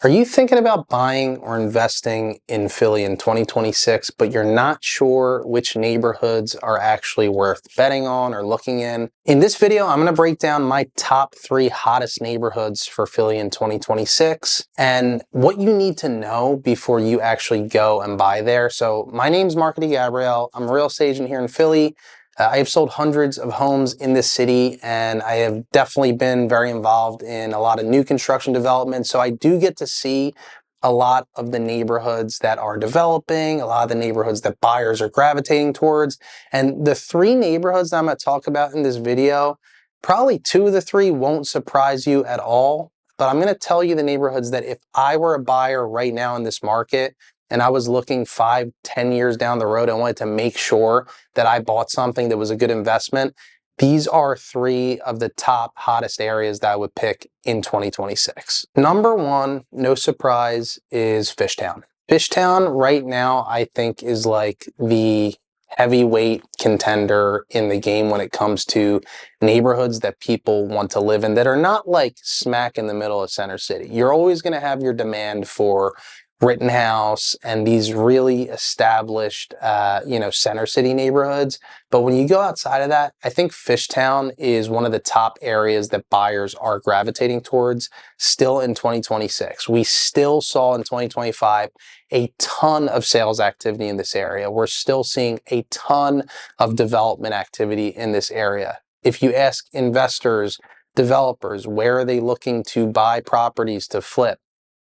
Are you thinking about buying or investing in Philly in 2026, but you're not sure which neighborhoods are actually worth betting on or looking in? In this video, I'm going to break down my top 3 hottest neighborhoods for Philly in 2026 and what you need to know before you actually go and buy there. So my name's Mark Gabriel. I'm a real estate agent here in Philly. I have sold hundreds of homes in this city, and I have definitely been very involved in a lot of new construction development. So I do get to see a lot of the neighborhoods that are developing, a lot of the neighborhoods that buyers are gravitating towards. And the 3 neighborhoods that I'm going to talk about in this video, probably 2 of the 3 won't surprise you at all. But I'm going to tell you the neighborhoods that if I were a buyer right now in this market, and I was looking 5, 10 years down the road, I wanted to make sure that I bought something that was a good investment. These are 3 of the top hottest areas that I would pick in 2026. Number 1, no surprise, is Fishtown. Fishtown right now, I think, is like the heavyweight contender in the game when it comes to neighborhoods that people want to live in that are not like smack in the middle of Center City. You're always going to have your demand for Rittenhouse and these really established, Center City neighborhoods. But when you go outside of that, I think Fishtown is one of the top areas that buyers are gravitating towards still in 2026. We still saw in 2025 a ton of sales activity in this area. We're still seeing a ton of development activity in this area. If you ask investors, developers, where are they looking to buy properties to flip?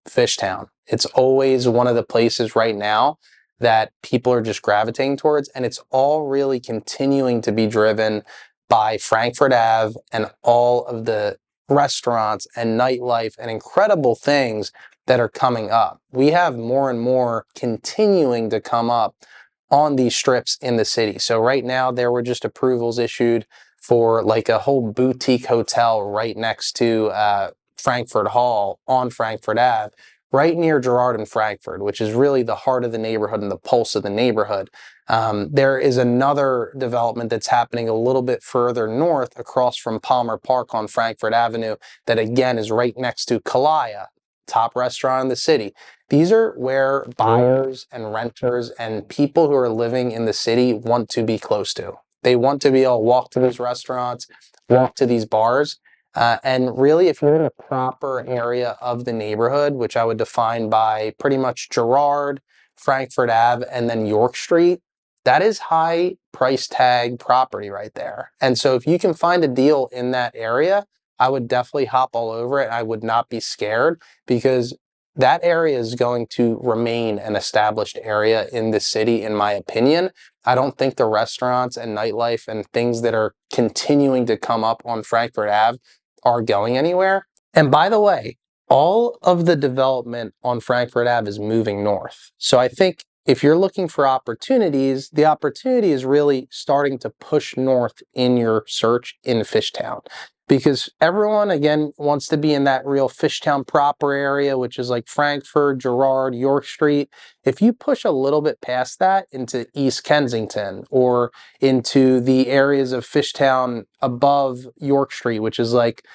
Fishtown. It's always one of the places right now that people are just gravitating towards, and it's all really continuing to be driven by Frankford Ave and all of the restaurants and nightlife and incredible things that are coming up. We have more and more continuing to come up on these strips in the city. So right now there were just approvals issued for like a whole boutique hotel right next to Frankford Hall on Frankford Ave, right near Gerard and Frankford, which is really the heart of the neighborhood and the pulse of the neighborhood. There is another development that's happening a little bit further north across from Palmer Park on Frankford Avenue that again is right next to Kalaya, top restaurant in the city. These are where buyers and renters and people who are living in the city want to be close to. They want to be able to walk to these restaurants, walk to these bars. And really, if you're in a proper area of the neighborhood, which I would define by pretty much Gerard, Frankford Ave, and then York Street, that is high price tag property right there. And so if you can find a deal in that area, I would definitely hop all over it. I would not be scared because that area is going to remain an established area in the city, in my opinion. I don't think the restaurants and nightlife and things that are continuing to come up on Frankford Ave are going anywhere. And by the way, all of the development on Frankford Ave is moving north. So I think if you're looking for opportunities, the opportunity is really starting to push north in your search in Fishtown. Because everyone, again, wants to be in that real Fishtown proper area, which is like Frankford, Gerard, York Street. If you push a little bit past that into East Kensington or into the areas of Fishtown above York Street, which is like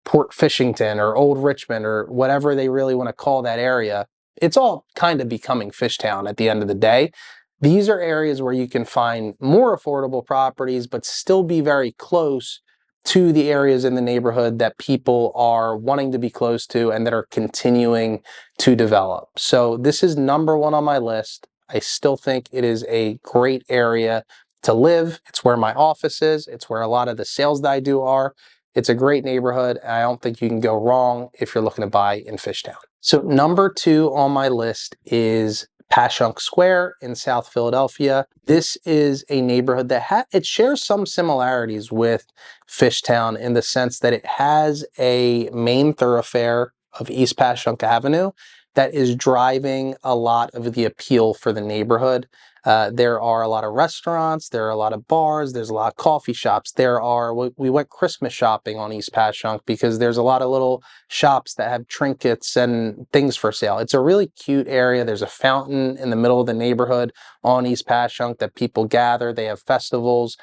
Port Fishington or Old Richmond or whatever they really want to call that area, it's all kind of becoming Fishtown at the end of the day. These are areas where you can find more affordable properties, but still be very close to the areas in the neighborhood that people are wanting to be close to and that are continuing to develop. So this is number 1 on my list. I still think it is a great area to live. It's where my office is. It's where a lot of the sales that I do are. It's a great neighborhood, and I don't think you can go wrong if you're looking to buy in Fishtown. So number 2 on my list is Passyunk Square in South Philadelphia. This is a neighborhood that it shares some similarities with Fishtown in the sense that it has a main thoroughfare of East Passyunk Avenue that is driving a lot of the appeal for the neighborhood. There are a lot of restaurants, there are a lot of bars, there's a lot of coffee shops. We went Christmas shopping on East Passyunk because there's a lot of little shops that have trinkets and things for sale. It's a really cute area. There's a fountain in the middle of the neighborhood on East Passyunk that people gather. They have festivals.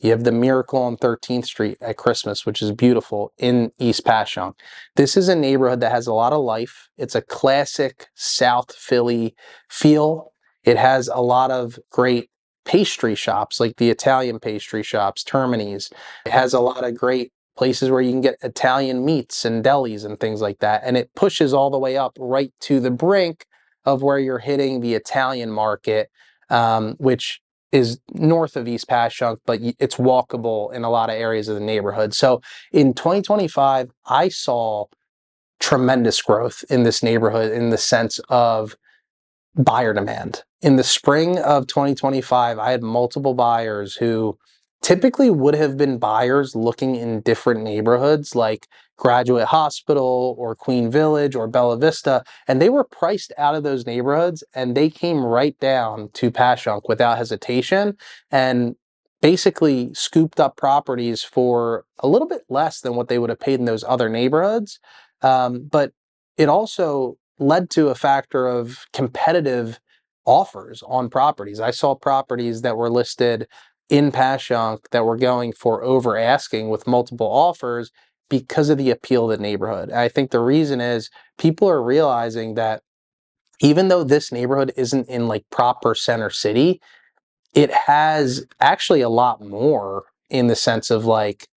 You have the Miracle on 13th Street at Christmas, which is beautiful in East Passyunk. This is a neighborhood that has a lot of life. It's a classic South Philly feel. It has a lot of great pastry shops, like the Italian pastry shops, Termini's. It has a lot of great places where you can get Italian meats and delis and things like that. And it pushes all the way up right to the brink of where you're hitting the Italian market, which is north of East Passyunk, but it's walkable in a lot of areas of the neighborhood. So in 2025, I saw tremendous growth in this neighborhood in the sense of buyer demand. In the spring of 2025, I had multiple buyers who typically would have been buyers looking in different neighborhoods like Graduate Hospital or Queen Village or Bella Vista, and they were priced out of those neighborhoods and they came right down to Passyunk without hesitation and basically scooped up properties for a little bit less than what they would have paid in those other neighborhoods. But it also led to a factor of competitive offers on properties. I saw properties that were listed in Passyunk that were going for over asking with multiple offers because of the appeal of the neighborhood. I think the reason is people are realizing that even though this neighborhood isn't in like proper center city, it has actually a lot more in the sense of like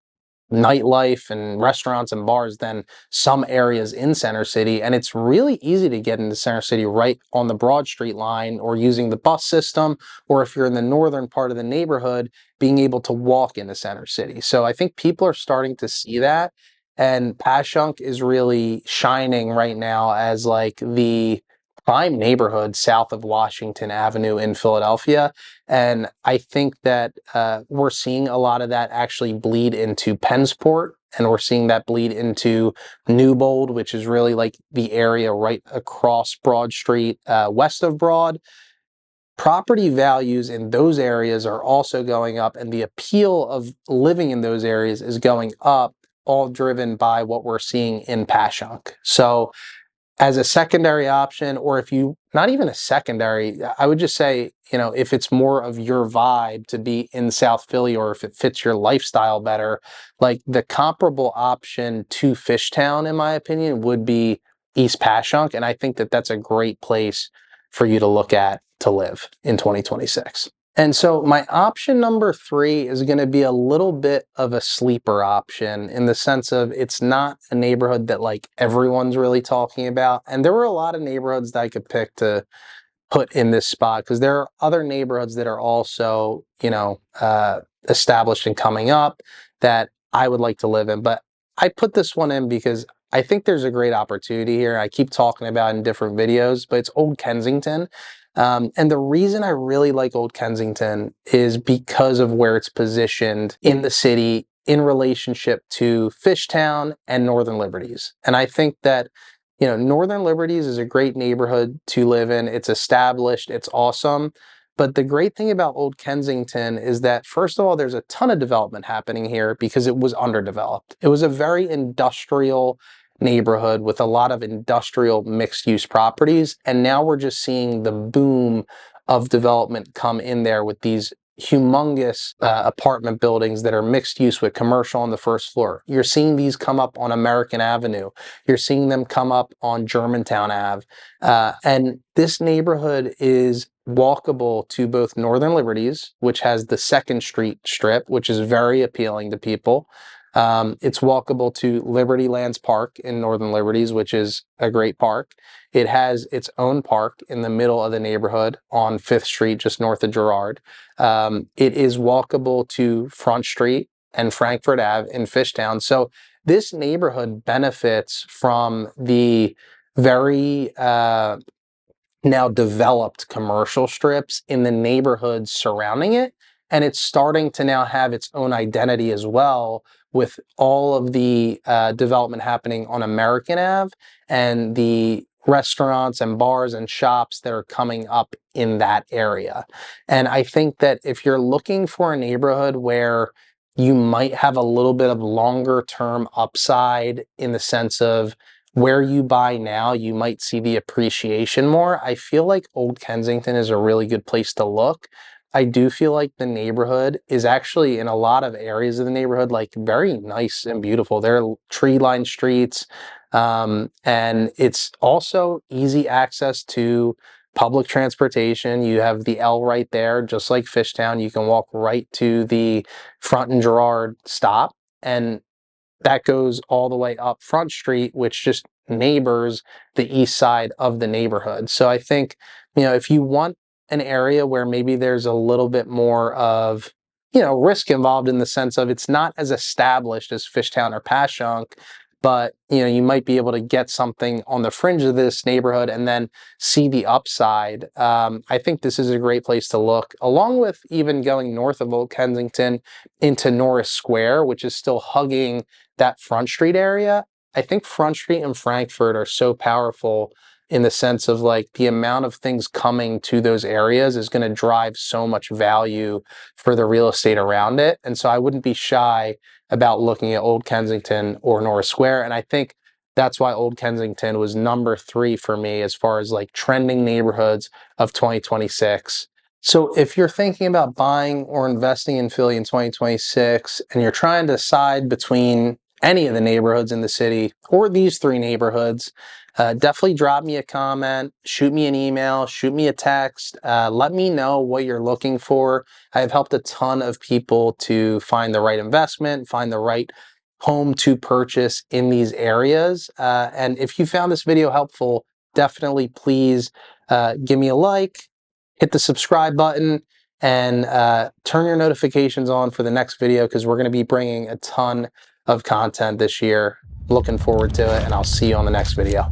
nightlife and restaurants and bars than some areas in Center City, and it's really easy to get into Center City right on the Broad Street line or using the bus system, or if you're in the northern part of the neighborhood, being able to walk into Center City. So I think people are starting to see that, and Passyunk is really shining right now as like the prime neighborhood south of Washington Avenue in Philadelphia. And I think that we're seeing a lot of that actually bleed into Pennsport, and we're seeing that bleed into Newbold, which is really like the area right across Broad Street, west of Broad. Property values in those areas are also going up, and the appeal of living in those areas is going up, all driven by what we're seeing in Passyunk. So as a secondary option, or if you, not even a secondary, I would just say, you know, if it's more of your vibe to be in South Philly, or if it fits your lifestyle better, like the comparable option to Fishtown, in my opinion, would be East Passyunk. And I think that that's a great place for you to look at to live in 2026. And so my option number 3 is going to be a little bit of a sleeper option in the sense of it's not a neighborhood that like everyone's really talking about. And there were a lot of neighborhoods that I could pick to put in this spot because there are other neighborhoods that are also, you know, established and coming up that I would like to live in. But I put this one in because I think there's a great opportunity here. I keep talking about it in different videos, but it's Old Kensington. And the reason I really like Old Kensington is because of where it's positioned in the city in relationship to Fishtown and Northern Liberties. And I think that, you know, Northern Liberties is a great neighborhood to live in. It's established, it's awesome. But the great thing about Old Kensington is that, first of all, there's a ton of development happening here because it was underdeveloped. It was a very industrial neighborhood with a lot of industrial mixed-use properties, and now we're just seeing the boom of development come in there with these humongous apartment buildings that are mixed use with commercial on the first floor. You're seeing these come up on American Avenue. You're seeing them come up on Germantown Ave. And this neighborhood is walkable to both Northern Liberties, which has the 2nd Street strip, which is very appealing to people. It's walkable to Liberty Lands Park in Northern Liberties, which is a great park. It has its own park in the middle of the neighborhood on 5th Street, just north of Girard. It is walkable to Front Street and Frankford Ave in Fishtown. So this neighborhood benefits from the very now developed commercial strips in the neighborhoods surrounding it. And it's starting to now have its own identity as well, with all of the development happening on American Ave and the restaurants and bars and shops that are coming up in that area. And I think that if you're looking for a neighborhood where you might have a little bit of longer term upside in the sense of where you buy now, you might see the appreciation more. I feel like Old Kensington is a really good place to look. I do feel like the neighborhood is actually, in a lot of areas of the neighborhood, like very nice and beautiful. There are tree-lined streets, and it's also easy access to public transportation. You have the L right there, just like Fishtown. You can walk right to the Front and Gerard stop, and that goes all the way up Front Street, which just neighbors the east side of the neighborhood. So I think, if you want an area where maybe there's a little bit more of, risk involved, in the sense of it's not as established as Fishtown or Passyunk, but, you might be able to get something on the fringe of this neighborhood and then see the upside. I think this is a great place to look, along with even going north of Old Kensington into Norris Square, which is still hugging that Front Street area. I think Front Street and Frankford are so powerful, in the sense of like the amount of things coming to those areas is going to drive so much value for the real estate around it. And so I wouldn't be shy about looking at Old Kensington or Norris Square. And I think that's why Old Kensington was number 3 for me as far as like trending neighborhoods of 2026. So if you're thinking about buying or investing in Philly in 2026, and you're trying to decide between any of the neighborhoods in the city or these 3 neighborhoods, definitely drop me a comment, shoot me an email, shoot me a text. Let me know what you're looking for. I have helped a ton of people to find the right investment, find the right home to purchase in these areas. And if you found this video helpful, definitely please give me a like, hit the subscribe button, and turn your notifications on for the next video, because we're going to be bringing a ton of content this year. Looking forward to it, and I'll see you on the next video.